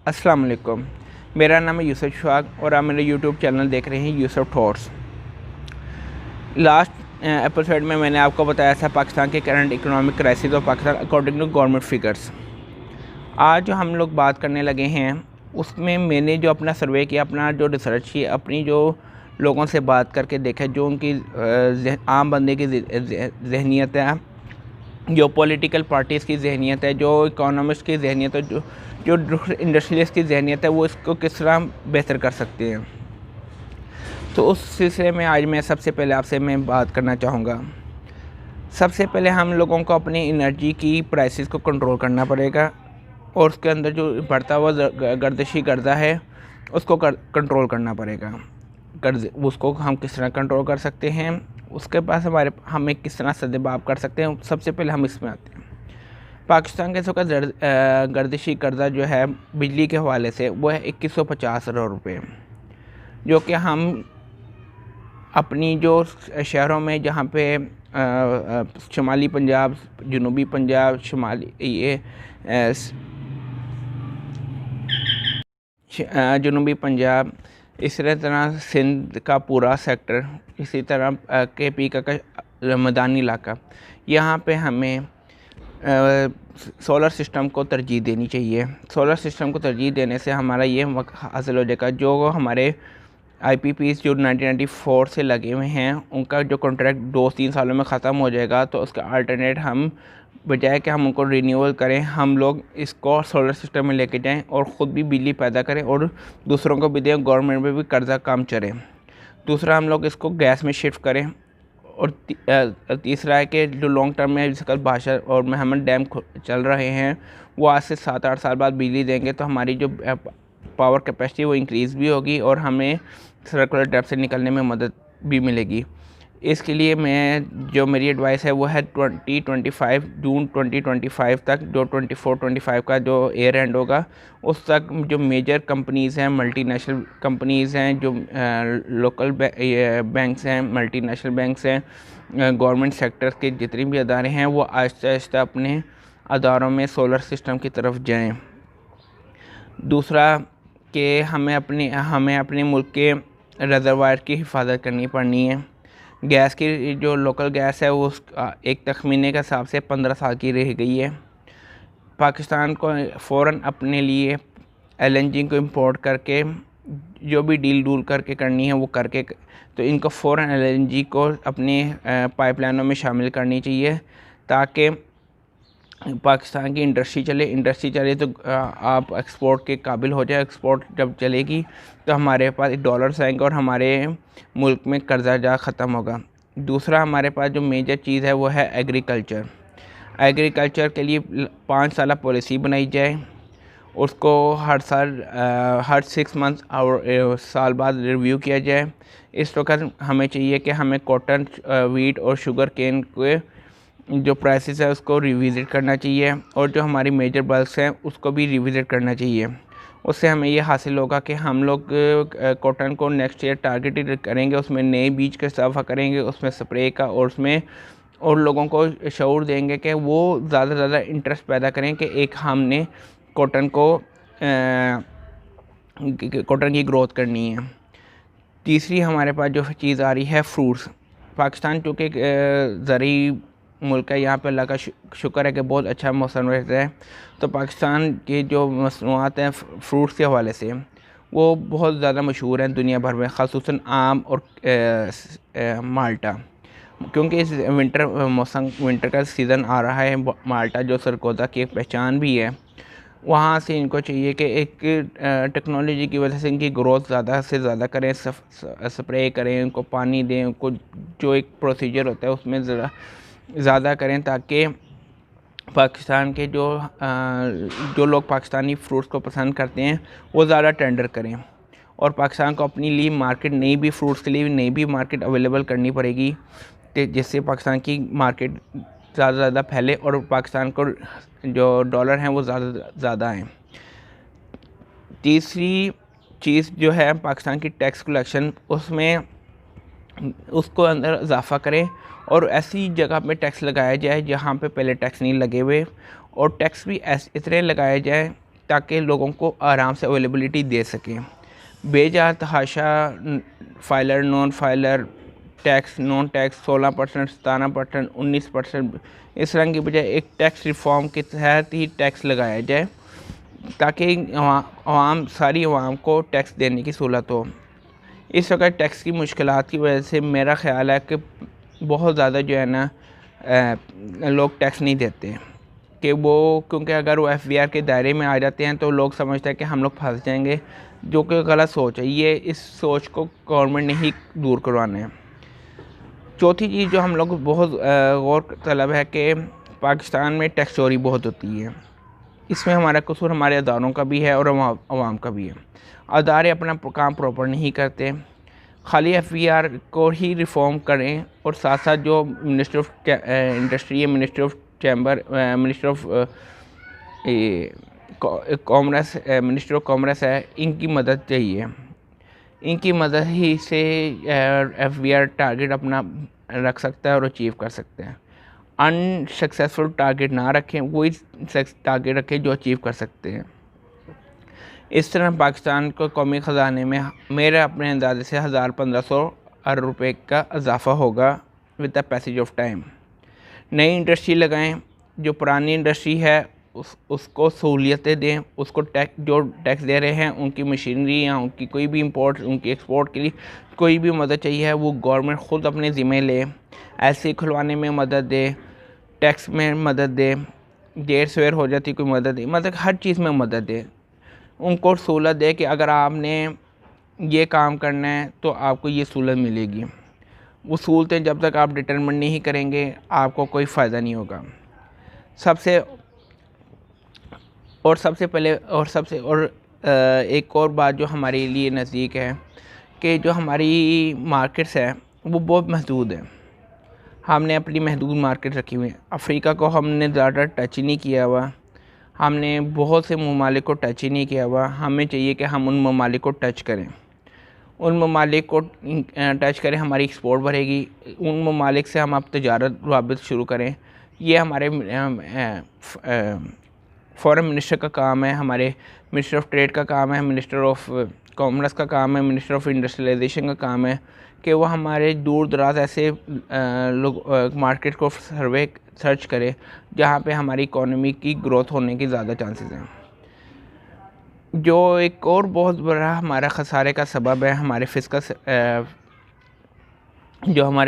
अस्सलाम वालेकुम। मेरा नाम है यूसुफ शाग और आप मेरे यूट्यूब चैनल देख रहे हैं यूसुफ थॉट्स। लास्ट एपिसोड में मैंने आपको बताया था पाकिस्तान के करंट इकोनॉमिक क्राइसिस और Pakistan according to government figures. आज जो हम लोग बात करने लगे हैं उसमें मैंने जो अपना सर्वे किया, अपना जो रिसर्च की, अपनी जो लोगों से बात करके देखा, जो उनकी आम बंदे की जहनीत है, जो पॉलिटिकल पार्टीज़ की जहनीत है, जो इकोनॉमिस्ट की जहनीत है, जो इंडस्ट्रियलिस्ट की जहनीत है, वो इसको किस तरह बेहतर कर सकते हैं। तो उस सिलसिले में आज मैं सबसे पहले आपसे मैं बात करना चाहूँगा। सबसे पहले हम लोगों को अपनी एनर्जी की प्राइसेस को कंट्रोल करना पड़ेगा और उसके अंदर जो बढ़ता हुआ गर्दिशी गर्दा है उसको कंट्रोल करना पड़ेगा। उसको हम किस तरह कंट्रोल कर सकते हैं, उसके पास हमें किस तरह सद्भाव कर सकते हैं, सबसे पहले हम इसमें आते हैं। पाकिस्तान के इसका गर्दिशी कर्जा जो है बिजली के हवाले से वो है 2150 अरब रुपये, जो कि हम अपनी जो शहरों में जहाँ पे शुमाली पंजाब, जनूबी पंजाब, जनूबी पंजाब, इसी तरह सिंध का पूरा सेक्टर, इसी तरह KP का मैदानी इलाका, यहाँ पे हमें सोलर सिस्टम को तरजीह देनी चाहिए। सोलर सिस्टम को तरजीह देने से हमारा ये हासिल हो जाएगा, जो हमारे IPPs जो 1994 से लगे हुए हैं उनका जो कॉन्ट्रैक्ट 2-3 सालों में ख़त्म हो जाएगा, तो उसका अल्टरनेट हम बजाय कि हम उनको रिन्यूअल करें, हम लोग इसको सोलर सिस्टम में लेके जाएं और ख़ुद भी बिजली पैदा करें और दूसरों को भी दें, गवर्नमेंट में भी कर्जा काम चले। दूसरा, हम लोग इसको गैस में शिफ्ट करें और तीसरा है कि जो लॉन्ग टर्म में जिसका भाषा और महमद डैम चल रहे हैं वो आज से 7-8 साल बाद बिजली देंगे, तो हमारी जो पावर कैपेसिटी वो इंक्रीज़ भी होगी और हमें सर्कुलर डेप्थ से निकलने में मदद भी मिलेगी। इसके लिए मेरी एडवाइस है वो है 2025 जून 2025 तक, जो 24-25 का जो ईयर एंड होगा उस तक जो मेजर कंपनीज़ हैं, मल्टीनेशनल कंपनीज़ हैं, जो लोकल बैंक्स हैं, मल्टीनेशनल बैंक्स हैं, गवर्नमेंट सेक्टर के जितने भी अदारे हैं, वो आहिस्ता आहिस्ता अपने अदारों में सोलर सिस्टम की तरफ जाएं। दूसरा कि हमें अपने मुल्क के रिजर्वायर की हिफाजत करनी पड़नी है। गैस की जो लोकल गैस है वो एक तखमीने के हिसाब से 15 साल की रह गई है। पाकिस्तान को फ़ौरन अपने लिए LNG को इंपोर्ट करके जो भी डूल करके करनी है वो करके, तो इनको फ़ौरन LNG को अपने पाइपलाइनों में शामिल करनी चाहिए ताकि पाकिस्तान की इंडस्ट्री चले तो आप एक्सपोर्ट के काबिल हो जाए। एक्सपोर्ट जब चलेगी तो हमारे पास डॉलर्स आएंगे और हमारे मुल्क में कर्जा जा ख़त्म होगा। दूसरा, हमारे पास जो मेजर चीज़ है वो है एग्रीकल्चर के लिए 5 साल पॉलिसी बनाई जाए, उसको हर साल हर 6 मंथ और साल बाद रिव्यू किया जाए। इस वक्त हमें चाहिए कि हमें कॉटन, वीट और शुगर केन के जो प्राइसेस है उसको रिविज़िट करना चाहिए और जो हमारी मेजर बल्क्स हैं उसको भी रिविज़िट करना चाहिए। उससे हमें ये हासिल होगा कि हम लोग कॉटन को नेक्स्ट ईयर टारगेटेड करेंगे, उसमें नए बीज का इजाफा करेंगे, उसमें स्प्रे का, और उसमें और लोगों को शऊर देंगे कि वो ज़्यादा से ज़्यादा इंटरेस्ट पैदा करें कि एक हमने कॉटन की ग्रोथ करनी है। तीसरी हमारे पास जो चीज़ आ रही है फ्रूट्स। पाकिस्तान चूँकि ज़रूरी मुल्क है, यहाँ पे अल्लाह का शुक्र है कि बहुत अच्छा मौसम रहता है, तो पाकिस्तान के जो मसनूआत हैं फ्रूट्स के हवाले से वो बहुत ज़्यादा मशहूर हैं दुनिया भर में, ख़ासुसन आम और माल्टा, क्योंकि इस विंटर का सीज़न आ रहा है। माल्टा जो सरगोदा की एक पहचान भी है, वहाँ से इनको चाहिए कि एक टेक्नोलॉजी की वजह से इनकी ग्रोथ ज़्यादा से ज़्यादा करें, स्प्रे करें, उनको पानी दें, उनको जो एक प्रोसीजर होता है उसमें ज़्यादा करें ताकि पाकिस्तान के जो लोग पाकिस्तानी फ्रूट्स को पसंद करते हैं वो ज़्यादा टेंडर करें और पाकिस्तान को अपनी लिए मार्केट, नई भी फ्रूट्स के लिए नई भी मार्केट अवेलेबल करनी पड़ेगी, जिससे पाकिस्तान की मार्केट ज़्यादा फैले और पाकिस्तान को जो डॉलर हैं वो ज़्यादा हैं। तीसरी चीज़ जो है पाकिस्तान की टैक्स कलेक्शन, उसको अंदर इजाफ़ा करें और ऐसी जगह पे टैक्स लगाया जाए जहाँ पे पहले टैक्स नहीं लगे हुए, और टैक्स भी इतने लगाया जाए ताकि लोगों को आराम से अवेलेबिलिटी दे सकें। बेजा तहाशा filer, non filer, tax, non tax 16%, 17%, 19%, इस रंग की बजाय एक टैक्स रिफॉर्म के तहत ही टैक्स लगाया जाए ताकि आवाम सारी आवाम को टैक्स देने की सहूलत हो। इस वक्त टैक्स की मुश्किलात की वजह से मेरा ख़्याल है कि बहुत ज़्यादा जो है ना लोग टैक्स नहीं देते कि वो, क्योंकि अगर वो FBR के दायरे में आ जाते हैं तो लोग समझते हैं कि हम लोग फंस जाएंगे, जो कि गलत सोच है। ये इस सोच को गवर्नमेंट ने ही दूर करवाना है। चौथी चीज़ जो हम लोग बहुत गौर तलब है कि पाकिस्तान में टैक्स चोरी बहुत होती है। इसमें हमारा कसूर हमारे अदारों का भी है और आवाम का भी है। अदारे अपना काम प्रॉपर नहीं करते, खाली FBR को ही रिफॉर्म करें और साथ साथ जो मिनिस्टर ऑफ इंडस्ट्री है, minister of chamber, minister of commerce, minister of commerce है, इनकी मदद चाहिए। इनकी मदद ही से FBR टारगेट अपना रख सकता है और अचीव कर सकते हैं। अनसक्सेसफुल टारगेट ना रखें, वही टारगेट रखें जो अचीव कर सकते हैं। इस तरह पाकिस्तान को कौमी ख़जाने में मेरे अपने अंदाजे से 1000-1500 अरब रुपये का इजाफ़ा होगा with the passage of time. नई इंडस्ट्री लगाएं, जो पुरानी इंडस्ट्री है उसको सहूलियतें दें, उसको जो टैक्स दे रहे हैं उनकी मशीनरी या उनकी कोई भी इंपोर्ट, उनकी एक्सपोर्ट के लिए कोई भी मदद चाहिए है वो गवर्नमेंट ख़ुद अपने ज़िम्मे ले। ऐसे खुलवाने में मदद दे, टैक्स में मदद दे, देर सवेर हो जाती कोई मदद दे, मतलब हर चीज़ में मदद दे। उनको सहूलत दे कि अगर आपने ये काम करना है तो आपको ये सहूलत मिलेगी। वो सहूलतें जब तक आप डिटरमिन नहीं करेंगे आपको कोई फ़ायदा नहीं होगा। एक और बात जो हमारे लिए नज़दीक है कि जो हमारी मार्केट्स है वो बहुत महदूद है। हमने अपनी महदूद मार्केट रखी हुई है। अफ्रीका को हमने ज़्यादा टच ही नहीं किया हुआ, हमने बहुत से ममालिक को टच ही नहीं किया हुआ। हमें चाहिए कि हम उन ममालिक को टच करें, उन ममालिक को टच करें, हमारी एक्सपोर्ट बढ़ेगी। उन ममालिक से हम अब तजारत रवाबित शुरू करें। ये हमारे फॉरेन मिनिस्टर का काम है, हमारे मिनिस्टर ऑफ ट्रेड का काम है, मिनिस्टर ऑफ कॉमर्स का काम है, मिनिस्टर ऑफ इंडस्ट्रियलाइजेशन का काम है कि वो हमारे दूर दराज ऐसे मार्केट को सर्च करे जहाँ पे हमारी इकोनॉमी की ग्रोथ होने की ज़्यादा चांसेस हैं। जो एक और बहुत बड़ा हमारा खसारे का सबब है हमारे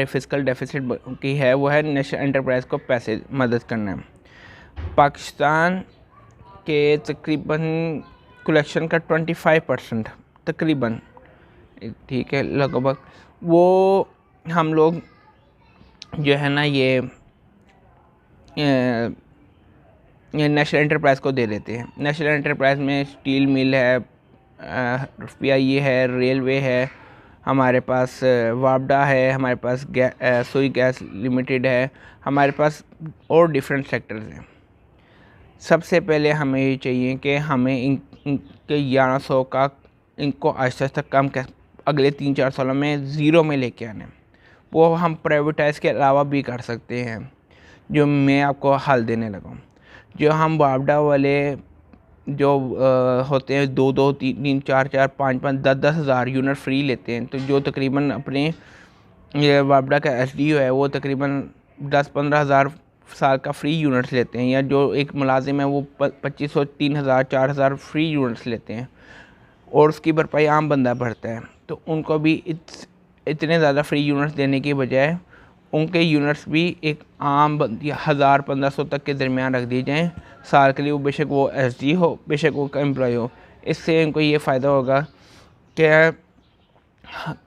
फिस्कल डेफिसिट की है, वो है नेशनल एंटरप्राइज को पैसे मदद करना। पाकिस्तान के तकरीबन कलेक्शन का 25% तकरीबन, ठीक है, लगभग वो हम लोग जो है ना ये नेशनल एंटरप्राइज को दे देते हैं। नेशनल एंटरप्राइज में स्टील मिल है, PIA है, रेलवे है, हमारे पास वापडा है, हमारे पास सोई गैस लिमिटेड है, हमारे पास और डिफरेंट सेक्टर्स हैं। सबसे पहले हमें ये चाहिए कि हमें इनके 1100 का इनको आहिस्ता आहिस्ता कम अगले 3-4 सालों में ज़ीरो में लेके आने। वो हम प्राइवेटाइज़ के अलावा भी कर सकते हैं, जो मैं आपको हल देने लगा हूँ। जो हम वापडा वाले जो होते हैं 2-2, 3-3, 4-4, 5-5, 10-10 हज़ार यूनिट फ्री लेते हैं, तो जो तकरीबन अपने ये वापडा का SDO है वो तकरीबन 10-15 हज़ार साल का फ्री यूनिट्स लेते हैं, या जो एक मुलाजिम है वो 2500, 3000, 4000 फ्री यूनिट्स लेते हैं और उसकी भरपाई आम बंदा भरता है। तो उनको भी इतने ज़्यादा फ्री यूनिट्स देने की बजाय उनके यूनिट्स भी एक आम 1000-1500 तक के दरमियान रख दिए जाएँ साल के लिए। वो बेशक वो SG हो, बेशक वो एम्प्लॉय हो। इससे उनको ये फ़ायदा होगा कि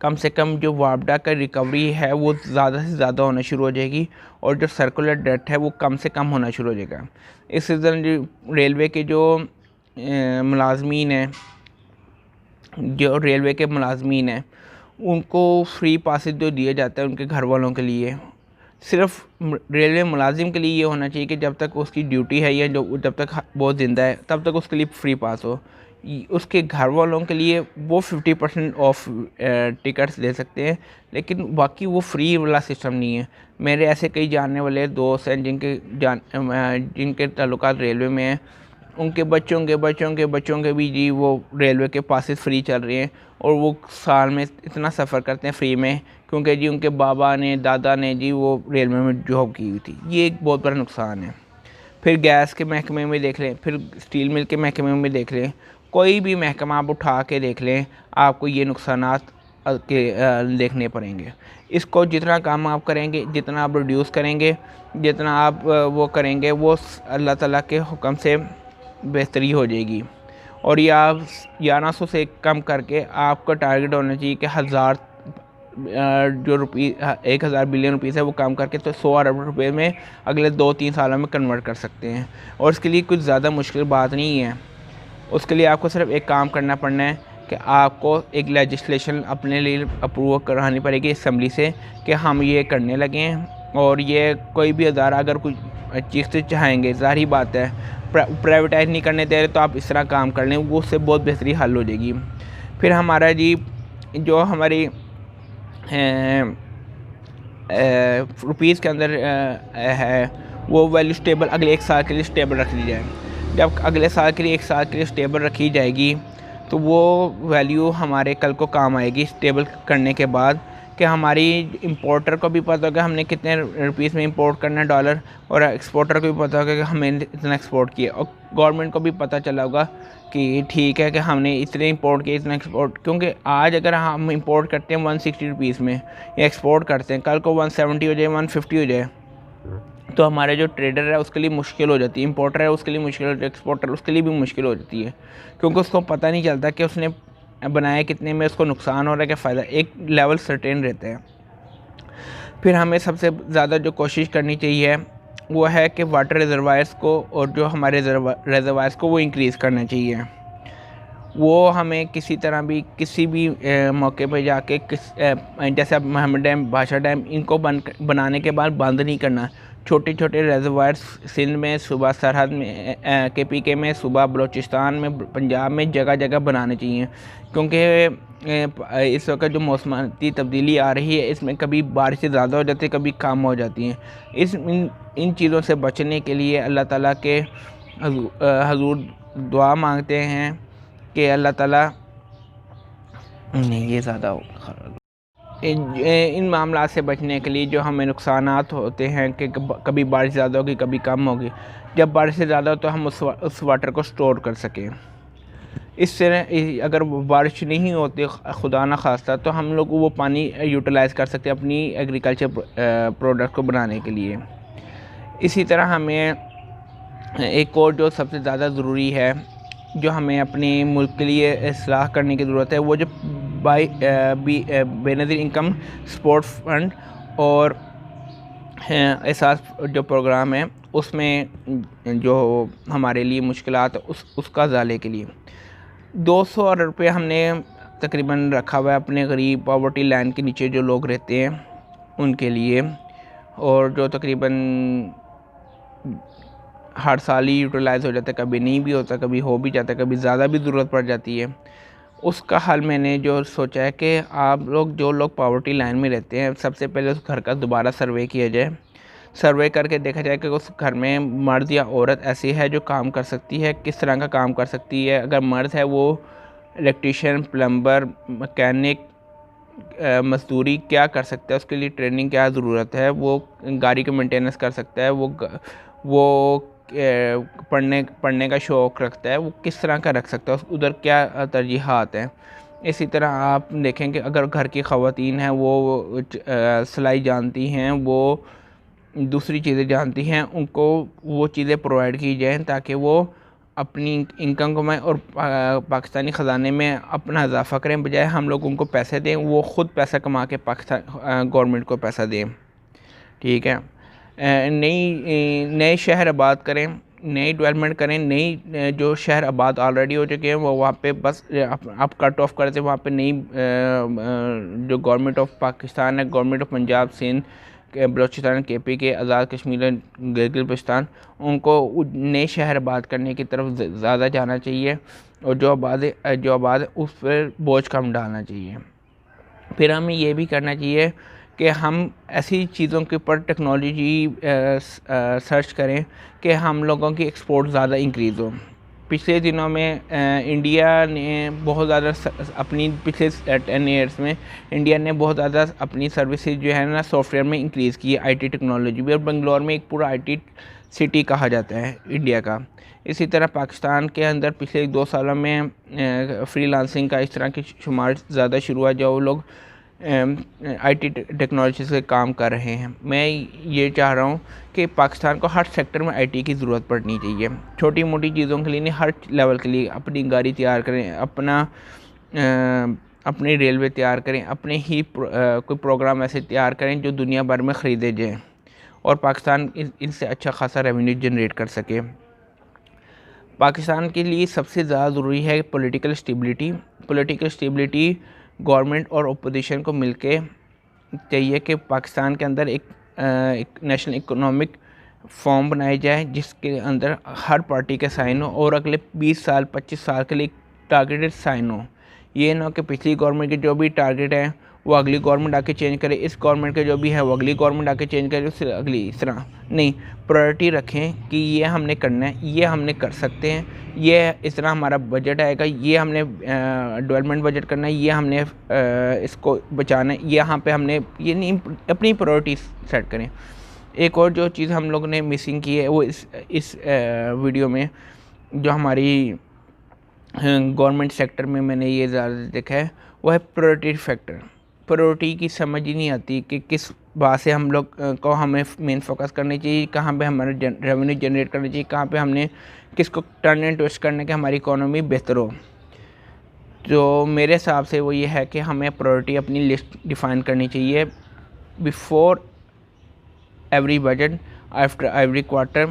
कम से कम जो वापडा का रिकवरी है वो ज़्यादा से ज़्यादा होना शुरू हो जाएगी और जो सर्कुलर डेट है वो कम से कम होना शुरू हो जाएगा। इस सीज़न जो रेलवे के जो मुलाजमीन हैं, जो रेलवे के मुलाजमीन हैं उनको फ्री पासेज जो दिए जाते हैं उनके घर वालों के लिए, सिर्फ रेलवे मुलाजिम के लिए ये होना चाहिए कि जब तक उसकी ड्यूटी है या जब तक वो ज़िंदा है तब तक उसके लिए फ्री पास हो। उसके घर वालों के लिए वो 50% ऑफ टिकट्स ले सकते हैं, लेकिन बाकी वो फ्री वाला सिस्टम नहीं है। मेरे ऐसे कई जानने वाले दोस्त हैं जिनके ताल्लुकात रेलवे में हैं, उनके बच्चों के भी जी वो रेलवे के पासेस फ्री चल रहे हैं, और वो साल में इतना सफ़र करते हैं फ्री में, क्योंकि जी उनके बाबा ने दादा ने जी वो रेलवे में जॉब की हुई थी। ये एक बहुत बड़ा नुकसान है। फिर गैस के महकमे में देख लें, फिर स्टील मिल के महकमे में देख लें, कोई भी महकमा आप उठा के देख लें, आपको ये नुकसानात के देखने पड़ेंगे। इसको जितना काम आप करेंगे, जितना आप रिड्यूस करेंगे, जितना आप वो करेंगे, वो अल्लाह ताला के हुक्म से बेहतरी हो जाएगी। और ये आप 1100 से कम करके आपका टारगेट होना चाहिए कि हज़ार जो 1000 बिलियन रुपीज़ है वो काम करके तो 100 अरब रुपए में अगले 2-3 सालों में कन्वर्ट कर सकते हैं। और इसके लिए कुछ ज़्यादा मुश्किल बात नहीं है। उसके लिए आपको सिर्फ एक काम करना पड़ना है कि आपको एक लेजिस्लेशन अपने लिए अप्रूव करानी पड़ेगी असम्बली से कि हम ये करने लगे हैं। और ये कोई भी अदारा अगर कुछ चीज़ से चाहेंगे, ज़ाहिर बात है प्राइवेटाइज नहीं करने दे रहे, तो आप इस तरह काम कर लें, वो उससे बहुत बेहतरी हल हो जाएगी। फिर हमारा जी जो हमारी रुपीज़ के अंदर है वो वैल्यू स्टेबल अगले 1 साल के लिए स्टेबल रख दी जाए। जब अगले साल के लिए 1 साल के लिए स्टेबल रखी जाएगी तो वो वैल्यू हमारे कल को काम आएगी स्टेबल करने के बाद, कि हमारी इंपोर्टर को भी पता होगा हमने कितने रुपीज़ में इंपोर्ट करना है डॉलर, और एक्सपोर्टर को भी पता होगा कि हमने इतना एक्सपोर्ट किया, और गवर्नमेंट को भी पता चला होगा कि ठीक है कि हमने इतने इंपोर्ट किए इतना एक्सपोर्ट। क्योंकि आज अगर हम इंपोर्ट करते हैं 160 रुपीज़ में, या एक्सपोर्ट करते हैं, कल को 170 हो जाए 150 हो जाए, तो हमारे जो ट्रेडर है उसके लिए मुश्किल हो जाती है, इंपोर्टर है उसके लिए मुश्किल हो जाती है, एक्सपोर्टर उसके लिए भी मुश्किल हो जाती है, क्योंकि उसको पता नहीं चलता कि उसने बनाया कितने में, उसको नुकसान हो रहा है क्या फ़ायदा, एक लेवल सर्टेन रहते हैं। फिर हमें सबसे ज़्यादा जो कोशिश करनी चाहिए वो है कि वाटर रिजर्वायर्स को और जो हमारे रिजर्वायर्स को वो इंक्रीज़ करना चाहिए। वो हमें किसी तरह भी किसी भी मौके पर जाके जैसे अब मोहम्मद डैम, भाषा डैम, इनको बनाने के बाद बंद नहीं करना। छोटे छोटे रिजर्वायर्स सिंध में, सूबा सरहद में, KPK में, सूबा बलूचिस्तान में, पंजाब में जगह जगह बनाने चाहिए, क्योंकि इस वक्त जो मौसमाती तब्दीली आ रही है इसमें कभी बारिशें ज़्यादा हो जाती है, कभी कम हो जाती हैं। इन चीज़ों से बचने के लिए अल्लाह ताला के हजूर दुआ मांगते हैं कि अल्लाह ताला नहीं ये ज़्यादा इन मामला से बचने के लिए जो हमें नुकसानात होते हैं कि कभी बारिश ज़्यादा होगी कभी कम होगी, जब बारिश से ज़्यादा हो तो हम उस वाटर को स्टोर कर सकें। इससे अगर बारिश नहीं होती खुदा न खास्ता, तो हम लोग वो पानी यूटिलाइज़ कर सकते हैं अपनी एग्रीकल्चर प्रोडक्ट को बनाने के लिए। इसी तरह हमें एक और जो सबसे ज़्यादा ज़रूरी है, जो हमें अपने मुल्क के लिए इस्लाह करने की ज़रूरत है, वो जो बेनज़ीर इनकम सपोर्ट फंड और एहसास जो प्रोग्राम है उसमें जो हमारे लिए मुश्किलात उसका ज़ाले के लिए 200 अरब रुपये हमने तकरीबन रखा हुआ है अपने गरीब पॉवर्टी लाइन के नीचे जो लोग रहते हैं उनके लिए, और जो तकरीबन हर साल ही यूटिलाइज़ हो जाता है, कभी नहीं भी होता, कभी हो भी जाता है, कभी ज़्यादा भी ज़रूरत पड़ जाती है। उसका हल मैंने जो सोचा है कि आप लोग जो लोग पॉवर्टी लाइन में रहते हैं, सबसे पहले उस घर का दोबारा सर्वे किया जाए। सर्वे करके देखा जाए कि उस घर में मर्द या औरत ऐसी है जो काम कर सकती है, किस तरह का काम कर सकती है। अगर मर्द है वो इलेक्ट्रीशियन, प्लम्बर, मैकेनिक, मजदूरी क्या कर सकता है, उसके लिए ट्रेनिंग क्या ज़रूरत है, वो गाड़ी का मेंटेनेंस कर सकता है, वो पढ़ने का शौक़ रखता है, वो किस तरह का रख सकता है, उधर क्या तरजीहात हैं। इसी तरह आप देखें कि अगर घर की ख़वातीन हैं वो सिलाई जानती हैं, वो दूसरी चीज़ें जानती हैं, उनको वो चीज़ें प्रोवाइड की जाएँ ताकि वो अपनी इनकम कमाएँ और पाकिस्तानी ख़जाने में अपना इजाफ़ा करें, बजाय हम लोग उनको पैसे दें, वो ख़ुद पैसा कमा के पाकिस्तान गवर्नमेंट को पैसा दें। ठीक है, नए शहर आबाद करें, नई डेवलपमेंट करें, नई जो शहर आबाद ऑलरेडी हो चुके हैं वो वहाँ पे बस आप कट ऑफ कर दें, वहाँ पे नई जो गवर्नमेंट ऑफ पाकिस्तान है, government of Punjab, Sindh, Balochistan, KPK, Azad Kashmir, Gilgit Baltistan, उनको नए शहर आबाद करने की तरफ ज़्यादा जाना चाहिए, और जो आबाद है उस पर बोझ कम डालना चाहिए। फिर हमें ये भी करना चाहिए कि हम ऐसी चीज़ों के ऊपर टेक्नोलॉजी सर्च करें कि हम लोगों की एक्सपोर्ट ज़्यादा इंक्रीज़ हो। पिछले दिनों में इंडिया ने बहुत ज़्यादा अपनी पिछले 10 ईयर्स में इंडिया ने बहुत ज़्यादा अपनी सर्विसेज जो है ना सॉफ्टवेयर में इंक्रीज़ की है, आईटी टेक्नोलॉजी भी, और बेंगलोर में एक पूरा आईटी सिटी कहा जाता है इंडिया का। इसी तरह पाकिस्तान के अंदर पिछले 2 सालों में फ्रीलांसिंग का इस तरह की शुमार ज़्यादा शुरू हुआ, जो लोग आईटी टेक्नोलॉजी से काम कर रहे हैं। मैं ये चाह रहा हूँ कि पाकिस्तान को हर सेक्टर में आईटी की ज़रूरत पड़नी चाहिए, छोटी मोटी चीज़ों के लिए नहीं, हर लेवल के लिए। अपनी गाड़ी तैयार करें, अपनी रेलवे तैयार करें, अपने ही कोई प्रोग्राम ऐसे तैयार करें जो दुनिया भर में ख़रीदे जाएँ और पाकिस्तान इनसे अच्छा खासा रेवेन्यू जनरेट कर सके। पाकिस्तान के लिए सबसे ज़्यादा ज़रूरी है पॉलिटिकल स्टेबिलिटी। गवर्नमेंट और अपोजिशन को मिलके चाहिए कि पाकिस्तान के अंदर एक नेशनल इकोनॉमिक फॉर्म बनाया जाए जिसके अंदर हर पार्टी के साइन हो और अगले 20 साल 25 साल के लिए टारगेटेड साइन हो। ये ना कि पिछली गवर्नमेंट के जो भी टारगेट है वो अगली गवर्नमेंट आके चेंज करे, इस गवर्नमेंट के जो भी है वो अगली गवर्नमेंट आके चेंज करे, उससे अगली, इस तरह नहीं। प्रायोरिटी रखें कि ये हमने करना है, ये हमने कर सकते हैं, ये इस तरह हमारा बजट आएगा, ये हमने डेवलपमेंट बजट करना है, ये हमने इसको बचाना है, यहाँ पे हमने ये नहीं, अपनी प्रायोरिटी सेट करें। एक और जो चीज़ हम लोगों ने मिसिंग की है वो इस वीडियो में जो हमारी गवर्नमेंट सेक्टर में मैंने ये ज़्यादा देखा है वो है प्रायोरिटी फैक्टर। प्रायोरिटी की समझ ही नहीं आती कि किस बात से हम लोग को हमें मेन फोकस करनी चाहिए, कहाँ पे हमारा रेवेन्यू जनरेट करना चाहिए, कहाँ पे हमने किसको टर्न एंड ट्विस्ट करने के हमारी इकोनॉमी बेहतर हो। तो मेरे हिसाब से वो ये है कि हमें प्रायोरिटी अपनी लिस्ट डिफ़ाइन करनी चाहिए before every budget, after every quarter.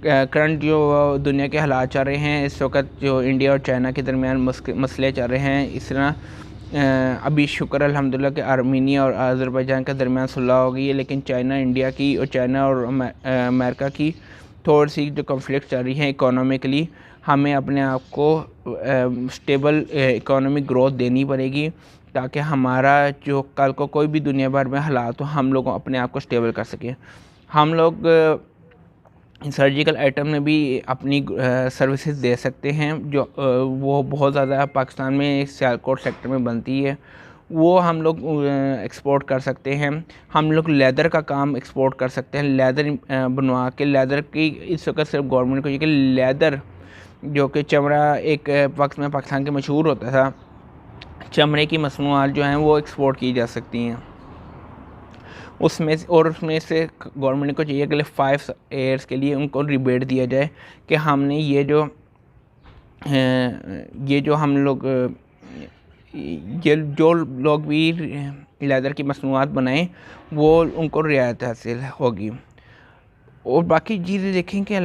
Current जो दुनिया के हालात चल रहे हैं इस वक्त, जो इंडिया और चाइना के दरमियान मसले चल रहे हैं, इस तरह अभी शुक्र अल्हम्दुलिल्लाह कि आर्मीनिया और अज़रबैजान के दरमियान सुलह हो गई है, लेकिन चाइना और अमेरिका की थोड़ी सी जो कॉन्फ्लिक्ट चल रही है इकोनॉमिकली, हमें अपने आप को स्टेबल इकोनॉमिक ग्रोथ देनी पड़ेगी ताकि हमारा जो कल को कोई भी दुनिया भर में हालात हो हम लोग अपने आप को स्टेबल कर सकें। हम लोग सर्जिकल आइटम में भी अपनी सर्विसेज दे सकते हैं जो वो बहुत ज़्यादा पाकिस्तान में सियालकोट सेक्टर में बनती है, वो हम लोग एक्सपोर्ट कर सकते हैं। हम लोग लेदर का काम एक्सपोर्ट कर सकते हैं, लेदर बनवा के। लेदर की इस वक्त सिर्फ गवर्नमेंट को ये कि लेदर जो कि चमड़ा एक वक्त में पाकिस्तान के मशहूर होता था, चमड़े की मसनूआत जो हैं वो एक्सपोर्ट की जा सकती हैं उसमें से गवर्नमेंट को चाहिए अगले 5 ईयर्स के लिए उनको रिबेट दिया जाए कि हमने ये जो हम लोग ये जो लोग भी लेदर की मसनूआत बनाएं वो उनको रियायत हासिल होगी। और बाकी चीज़ें देखें कि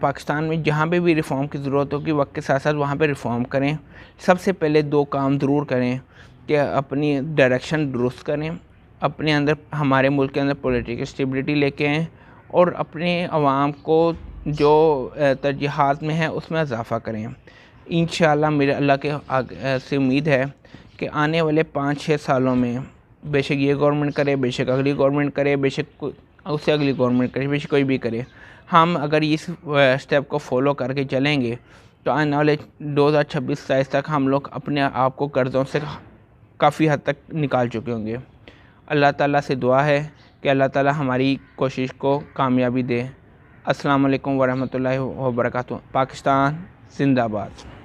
पाकिस्तान में जहाँ पे भी रिफ़ॉर्म की ज़रूरत होगी वक्त के साथ साथ वहाँ पे रिफ़ॉर्म करें। सबसे पहले 2 काम ज़रूर करें कि अपनी डायरेक्शन दुरुस्त करें, अपने अंदर हमारे मुल्क के अंदर पॉलिटिकल स्टेबिलिटी लेके आएँ और अपने अवाम को जो तरजीहात में है उसमें इजाफ़ा करें। इंशाअल्लाह मेरे अल्लाह के से उम्मीद है कि आने वाले 5-6 सालों में बेशक ये गवर्नमेंट करे, बेशक अगली गवर्नमेंट करे, बेशक उससे अगली गवर्नमेंट करे, बेशक कोई भी करे, हम अगर इस स्टेप को फॉलो करके चलेंगे तो आने वाले 2026-27 तक हम लोग अपने आप को कर्ज़ों से काफ़ी हद तक निकाल चुके होंगे। अल्लाह ताला से दुआ है कि अल्लाह ताला हमारी कोशिश को कामयाबी दे। अस्सलाम वालेकुम वरहमतुल्लाहि व बरकातुहू। पाकिस्तान जिंदाबाद।